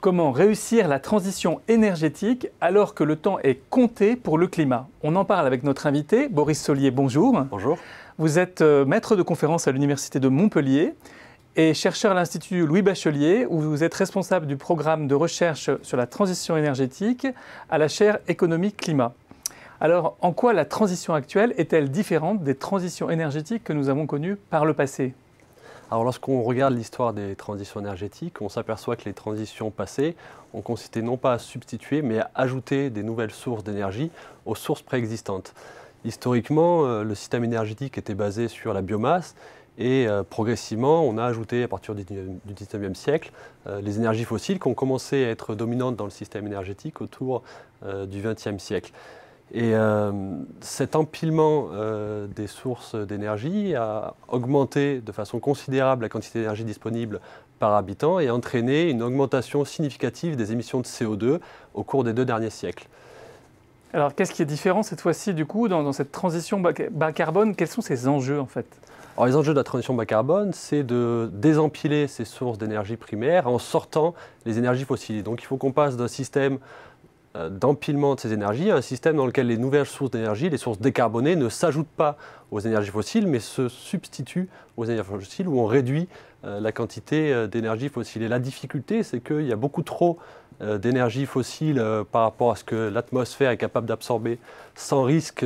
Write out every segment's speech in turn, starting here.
Comment réussir la transition énergétique alors que le temps est compté pour le climat? On en parle avec notre invité, Boris Solier, bonjour. Bonjour. Vous êtes maître de conférence à l'Université de Montpellier et chercheur à l'Institut Louis Bachelier, où vous êtes responsable du programme de recherche sur la transition énergétique à la chaire économie-climat. Alors, en quoi la transition actuelle est-elle différente des transitions énergétiques que nous avons connues par le passé? Alors lorsqu'on regarde l'histoire des transitions énergétiques, on s'aperçoit que les transitions passées ont consisté non pas à substituer, mais à ajouter des nouvelles sources d'énergie aux sources préexistantes. Historiquement, le système énergétique était basé sur la biomasse et progressivement, on a ajouté à partir du 19e siècle les énergies fossiles qui ont commencé à être dominantes dans le système énergétique autour du 20e siècle. Et cet empilement des sources d'énergie a augmenté de façon considérable la quantité d'énergie disponible par habitant et a entraîné une augmentation significative des émissions de CO2 au cours des 2 derniers siècles. Alors, qu'est-ce qui est différent cette fois-ci, du coup, dans cette transition bas carbone? Quels sont ces enjeux, en fait? Alors, les enjeux de la transition bas carbone, c'est de désempiler ces sources d'énergie primaires en sortant les énergies fossiles. Donc, il faut qu'on passe d'un système d'empilement de ces énergies, un système dans lequel les nouvelles sources d'énergie, les sources décarbonées, ne s'ajoutent pas aux énergies fossiles, mais se substituent aux énergies fossiles, où on réduit la quantité d'énergie fossile. Et la difficulté, c'est qu'il y a beaucoup trop d'énergie fossile par rapport à ce que l'atmosphère est capable d'absorber sans risque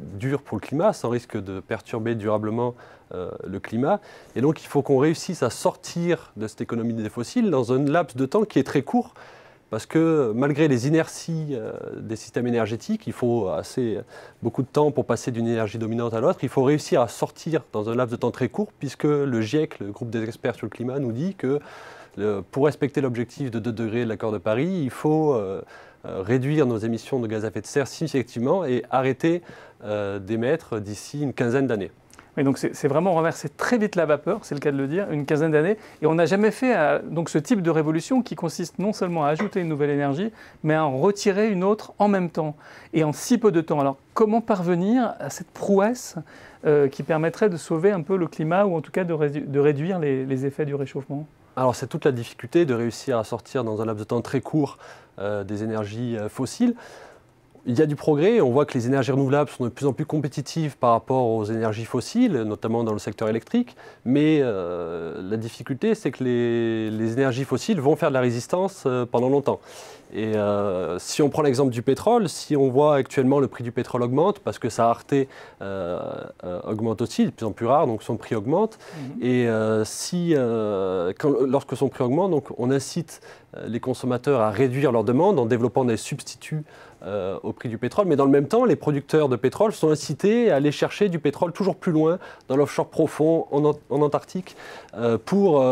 dur pour le climat, sans risque de perturber durablement le climat. Et donc il faut qu'on réussisse à sortir de cette économie des fossiles dans un laps de temps qui est très court, parce que malgré les inerties des systèmes énergétiques, il faut beaucoup de temps pour passer d'une énergie dominante à l'autre. Il faut réussir à sortir dans un laps de temps très court, puisque le GIEC, le groupe des experts sur le climat, nous dit que pour respecter l'objectif de 2 degrés de l'accord de Paris, il faut réduire nos émissions de gaz à effet de serre significativement et arrêter d'émettre d'ici une quinzaine d'années. Oui, donc c'est vraiment renverser très vite la vapeur, c'est le cas de le dire, une quinzaine d'années. Et on n'a jamais fait donc ce type de révolution qui consiste non seulement à ajouter une nouvelle énergie, mais à en retirer une autre en même temps, et en si peu de temps. Alors comment parvenir à cette prouesse qui permettrait de sauver un peu le climat, ou en tout cas de réduire les effets du réchauffement? Alors c'est toute la difficulté de réussir à sortir dans un laps de temps très court des énergies fossiles. Il y a du progrès, on voit que les énergies renouvelables sont de plus en plus compétitives par rapport aux énergies fossiles, notamment dans le secteur électrique, mais la difficulté, c'est que les énergies fossiles vont faire de la résistance pendant longtemps. Et si on prend l'exemple du pétrole, si on voit actuellement le prix du pétrole augmente, parce que sa rareté augmente aussi, de plus en plus rare, donc son prix augmente. Et lorsque son prix augmente, donc on incite les consommateurs à réduire leur demande en développant des substituts au prix du pétrole, mais dans le même temps, les producteurs de pétrole sont incités à aller chercher du pétrole toujours plus loin, dans l'offshore profond, en Antarctique, pour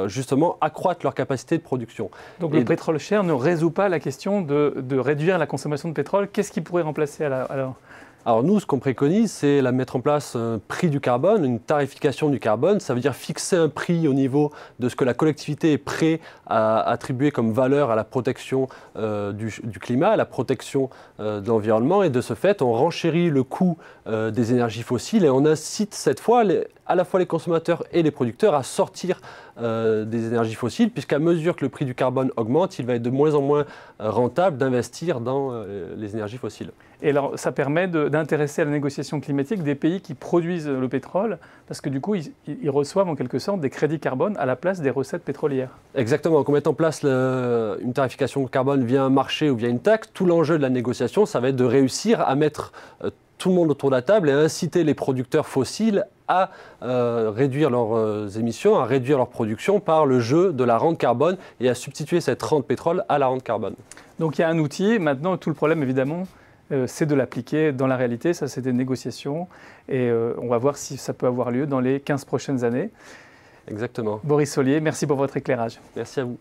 justement accroître leur capacité de production. Donc le pétrole cher ne résout pas la question de réduire la consommation de pétrole. Qu'est-ce qui pourrait remplacer alors? Alors nous, ce qu'on préconise, c'est de mettre en place un prix du carbone, une tarification du carbone. Ça veut dire fixer un prix au niveau de ce que la collectivité est prête à attribuer comme valeur à la protection du climat, à la protection de l'environnement. Et de ce fait, on renchérit le coût des énergies fossiles et on incite cette fois à la fois les consommateurs et les producteurs à sortir des énergies fossiles, puisqu'à mesure que le prix du carbone augmente, il va être de moins en moins rentable d'investir dans les énergies fossiles. Et alors, ça permet d'intéresser à la négociation climatique des pays qui produisent le pétrole, parce que du coup, ils reçoivent en quelque sorte des crédits carbone à la place des recettes pétrolières. Exactement. Qu'on mette en place une tarification carbone via un marché ou via une taxe, tout l'enjeu de la négociation, ça va être de réussir à mettre tout le monde autour de la table et à inciter les producteurs fossiles à réduire leurs émissions, à réduire leur production par le jeu de la rente carbone et à substituer cette rente pétrole à la rente carbone. Donc il y a un outil. Maintenant, tout le problème, évidemment, c'est de l'appliquer dans la réalité. Ça, c'est des négociations. Et on va voir si ça peut avoir lieu dans les 15 prochaines années. Exactement. Boris Solier, merci pour votre éclairage. Merci à vous.